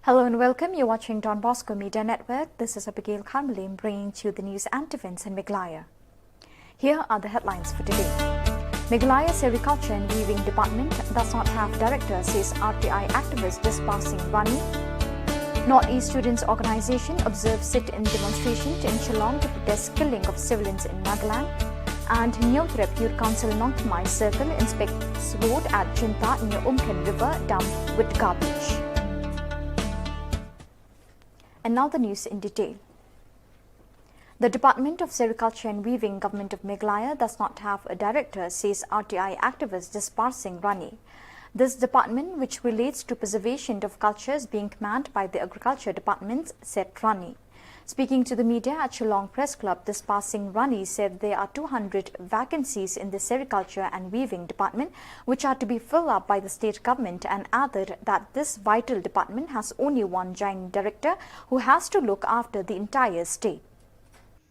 Hello and welcome. You're watching Don Bosco Media Network. This is Abigail Carmelim bringing to you the news and events in Meghalaya. Here are the headlines for today. Meghalaya Sericulture and Weaving Department does not have director, says RPI activist dispersing Rani. Northeast Students Organisation observes sit-in demonstration in Shillong to protest killing of civilians in Nagaland. And Nyotrep Youth Council Nongtamai Circle inspects road at Chinta near Umken River dump with garbage. And now the news in detail. The Department of Sericulture and Weaving, Government of Meghalaya, does not have a director, says RTI activist dispersing Rani. This department, which relates to preservation of culture, is being commanded by the Agriculture Department, said Rani. Speaking to the media at Shillong Press Club, dispersing Rani said there are 200 vacancies in the Sericulture and Weaving Department, which are to be filled up by the state government, and added that this vital department has only one joint director who has to look after the entire state.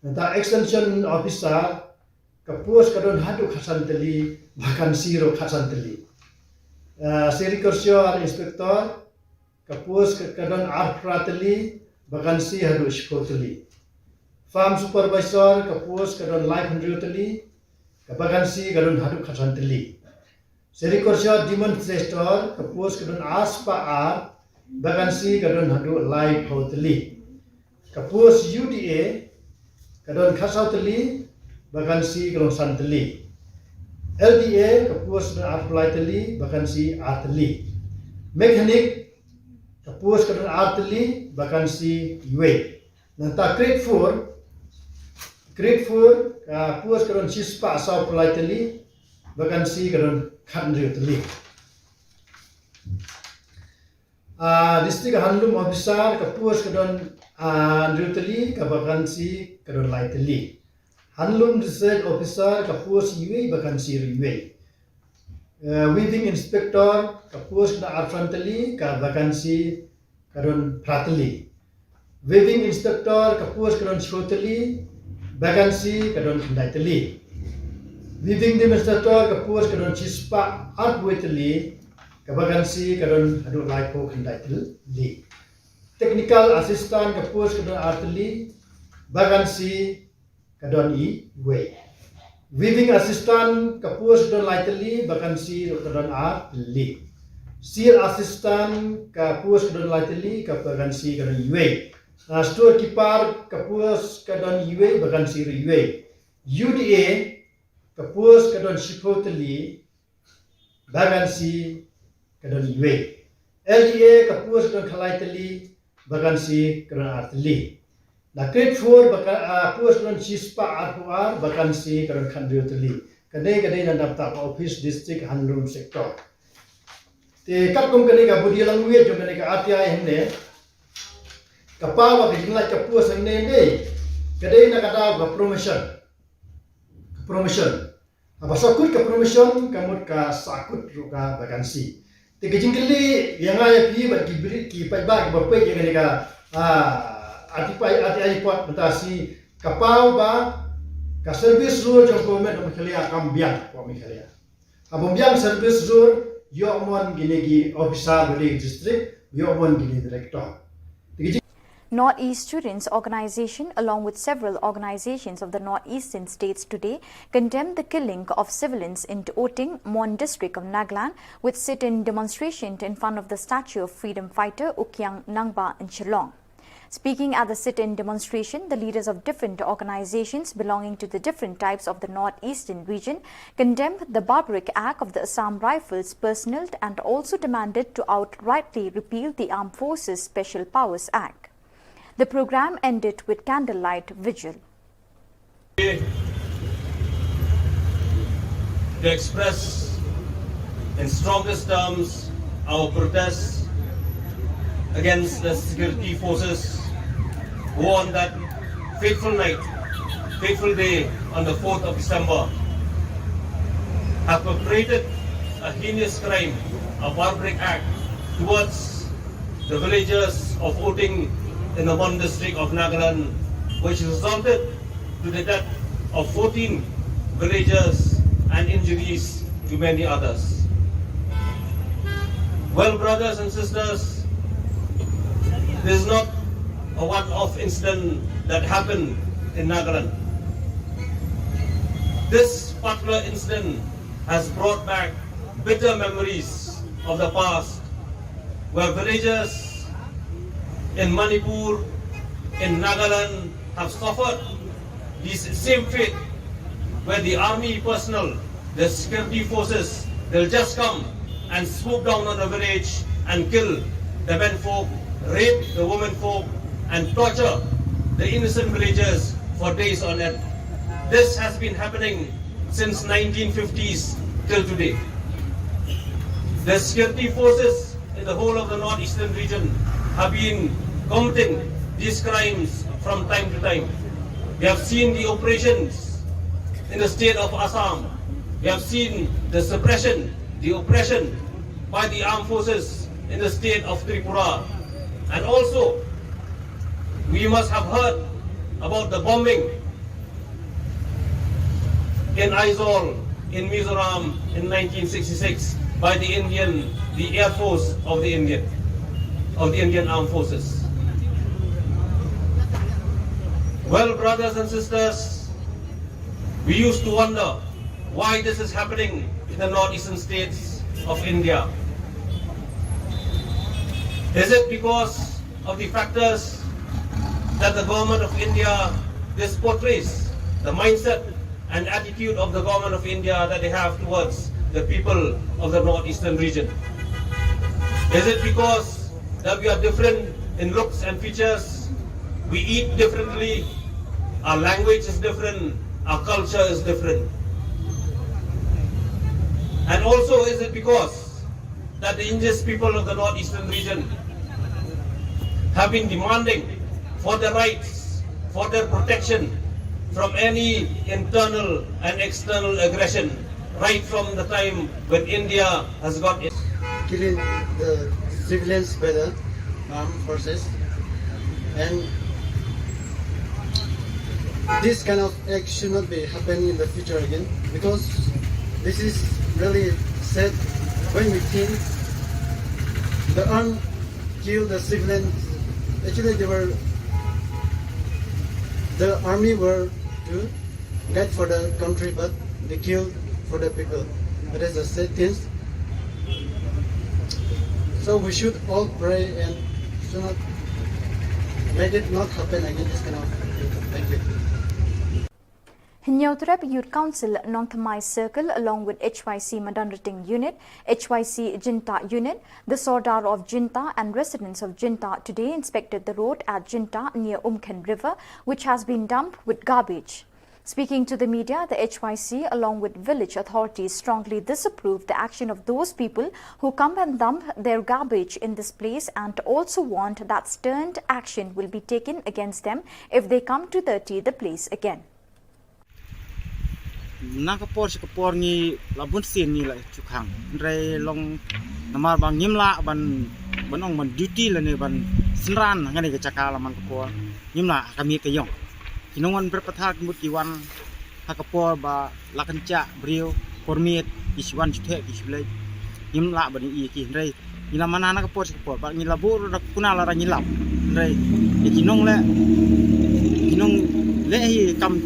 The extension officer kapus kadon hadu khasanteli vakansi ro khasanteli. Sericulture inspector kapus kadon arprateli vakansi hadu shkoteli. Farm supervisor kapus kadon life hundredeli vakansi kadon hadu khasanteli. Sericulture demonstrator kapus kadon aspa ar vakansi kadon hadu life hoteli. Kapus UDA kadon khasauteli vakansi kadon santeli. LDA kapus kadon arplateli vakansi arteli. Mechanic kapus kadon arteli vakansi UA. Nanta grade 4 kapus kadon sispa asau plateli vakansi kadon khandriuteli. District handloom officer kapus kadon Andrewteli vakansi kadon laiteli. Handloom research officer kapus UA vakansi UA. Weaving inspector kapus kadon arfranteli vakansi kadon prateli. Weaving inspector kapus kadon shoteli vakansi kadon khandaiteli. Weaving demonstrator kapus kadon chispa artweteli vakansi kadon hadu laipo khandaiteli. Technical assistant kapus kadon arteli vakansi kadon way. Weaving assistant kapus kadon laiteli vakansi kadon arteli. Seal assistant kapus kadon laiteli vakansi kadon way. Storekeeper kapus kadon way vakansi way. UDA kapus kadon shipoteli vakansi kadon way. LDA kapus kadon khalaiteli vakansi kadon arteli. Na grade 4 kapus kadon sispa arpuar vakansi kadon khandriuteli. Kadai na dapta office district handloom sector. Te kapkum kadai ka budi langwe jong kadai ka RTI hende kapawa kadai kapus hende dei kadai na kata ka promotion apa sakut ka promotion kamut ka sakut ruka vakansi. Te kejingkeli yang ayah pi bagi beri ki pai bag bapai yang ni ka ati pot mentasi kapau ba ka service road jong government Meghalaya kambiang ko Meghalaya. Abombiang service road yo mon gini officer beri district yo mon gini director. Northeast Students Organisation, along with several organizations of the northeastern states today, condemned the killing of civilians in Oting, Mon district of Nagaland, with sit-in demonstration in front of the statue of freedom fighter Ukyang Nangba in Shillong. Speaking at the sit-in demonstration, the leaders of different organizations belonging to the different types of the northeastern region condemned the barbaric act of the Assam Rifles personnel and also demanded to outrightly repeal the Armed Forces Special Powers Act. The program ended with candlelight vigil. To express in strongest terms our protest against the security forces who on that fateful night, fateful day on the 4th of December have perpetrated a heinous crime, a barbaric act towards the villagers of Oting in the Mon district of Nagaland, which resulted to the death of 14 villagers and injuries to many others. Well, brothers and sisters, This is not a one-off incident that happened in Nagaland. This particular incident has brought back bitter memories of the past, where villagers in Manipur, in Nagaland have suffered this same fate, where the army personnel, the security forces, they'll just come and swoop down on the village and kill the men folk, rape the women folk, and torture the innocent villagers for days on end. This has been happening since 1950s till today. The security forces in the whole of the northeastern region have been committing these crimes from time to time. We have seen the operations in the state of Assam. We have seen the suppression, the oppression by the armed forces in the state of Tripura. And also, we must have heard about the bombing in Aizawl, in Mizoram in 1966 by the Air Force of the Indian Armed Forces. Well, brothers and sisters, we used to wonder why this is happening in the northeastern states of India. Is it because of the factors that the government of India this portrays, the mindset and attitude of the government of India that they have towards the people of the northeastern region? Is it because that we are different in looks and features? We eat differently, our language is different, our culture is different. And also, is it because that the indigenous people of the northeastern region have been demanding for their rights, for their protection from any internal and external aggression, right from the time when India has got it? Killing the civilians by the armed forces, and this kind of act should not be happening in the future again, because this is really sad when we think the armed killed the civilians. Actually, the army were to fight for the country, but they killed for the people. That is a sad thing. So we should all pray and should not make it not happen again, this kind of thing. Thank you. Hinyautrep Youth Council Nong Thamai Circle along with HYC Madanrating Unit, HYC Jinta Unit, the Sordar of Jinta and residents of Jinta today inspected the road at Jinta near Umkhen River, which has been dumped with garbage. Speaking to the media, the HYC along with village authorities strongly disapproved the action of those people who come and dump their garbage in this place, and also warned that stern action will be taken against them if they come to dirty the place again. Nakapor ni labun sin ni la chukhang re long namar bang nyimla ban ong ban duty la ne ban sinran ngani ke cakala man kapor nyimla kami ke yong kinongan berpathak mutiwan hakapor ba lakanca brio pormiet iswan chuthe kisule nyimla ban i ki re ila mana nakapor ba ni labur kunala ra nyilap re kinong le hi kam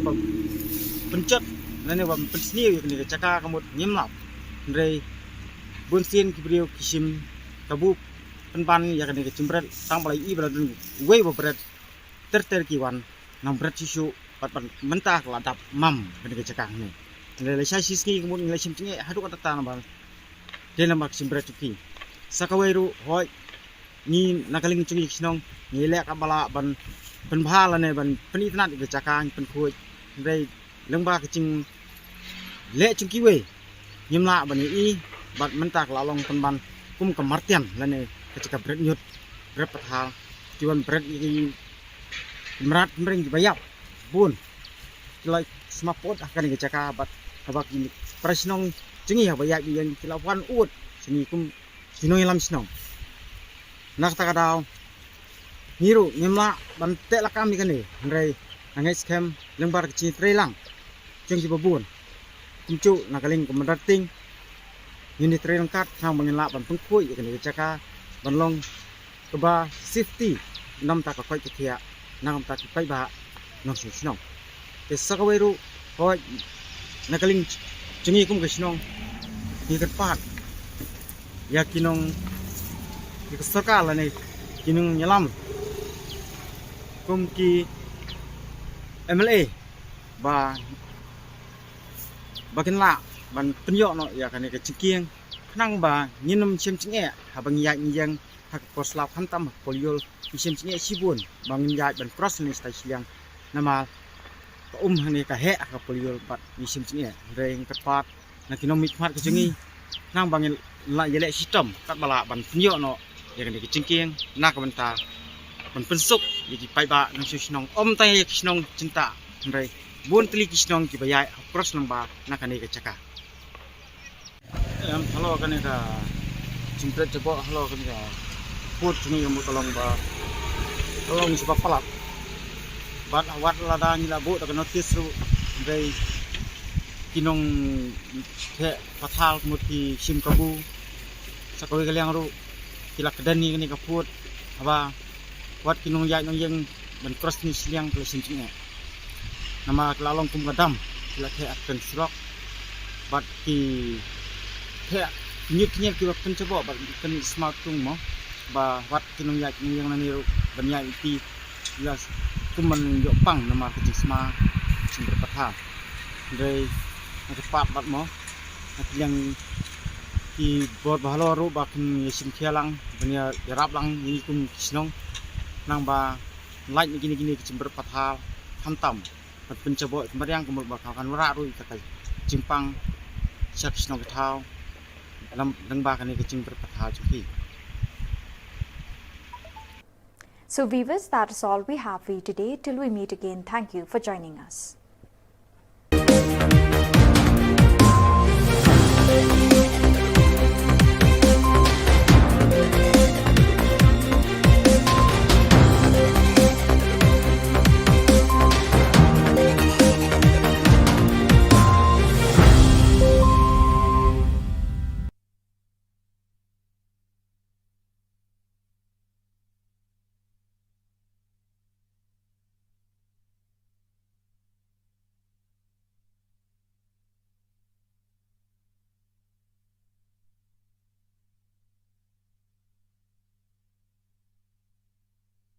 pencet nane wam pensni ni caka kamut nyimlap ndrei bunsin kibrio kisim kabu penpan ya kan ke cimbret tang balai i bradun wei bobret ter kiwan nang bret sisu pat mentah ladap mam kan ke caka ni ndrei le siski kamut ngai simcinge hadu kata tan bal dena mak cimbret tuki sakawairu hoi ni nakaling cungi sinong ni le kabala ban penbhala ne ban penitnat ke caka penkuj ndrei lengba kecing le cungki we nyimla bani i bat mentak lalong penban kum kemartian lane ketika bret nyut bret pathal tiwan bret i merat mering bayap bun like smapot akan ke caka bat habak ini presnong cengi ha bayap yang kilawan ut sini kum sinoi lam sinong nak takadau niru nyimla ban te lakam ni kane ngai nangai scam lengbar kecing trelang cungki babun kumcu nakaling kemendating unit training card sang mengelak ban pengkui kan caka banlong keba safety nam ta ka koi ka thia nam ta ka pai ba nong su Shillong te sakaweru hoi nakaling chengi kum ka Shillong ni ka pat ya kinong ki sarkar la nei kinong nyalam kum ki MLA ba kin la ban penyo no ya kan ka chikieng nang ba nginum chem chinge ha bang ya yang ha ko slap han tam poliol chem chinge sibun bang ya ban cross ni sta Shillong nama ka hani ka he ka poliol pat ni chem chinge reng ka pat na kinom mit phat ka chingi nang bang la yele system kat bala ban penyo no ya kan ka chikieng na ka ban ta ban pensuk ki pai ba nang su Shillong tai Shillong cinta rei bun teli Shillong ki bayai cross namba na kan ka chaka hello kan ka cimpret coba hello kan ka put ni mo tolong ba tolong sebab pelak bat awat lada ni labu tak notice ru rei kinong the pathal muti sim kabu sakawi kaliang ru kilak kedan ni ka put aba wat kinong yai nong yang ban cross ni Shillong ke sim cing nama kelalong kum gadam kilak the akan srok bat ki the nyut nyet ki pen coba bat pen smart tung mo ba wat kinong yai nong yang nani ru ban yai ti jelas kuman yo pang nama ke sma sumber patha rei cepat bat mo yang ki bor bahalo ru ba kin sim khialang bania yarap lang ni kum Shillong nang ba like ni gini sumber patha hantam bat pen coba kemariang kumur ba kan wara ru ka jimpang sak Shillong ka thau lam dang ba kan ni sumber patha chuki. So viewers, that is all we have for you today. Till we meet again, thank you for joining us.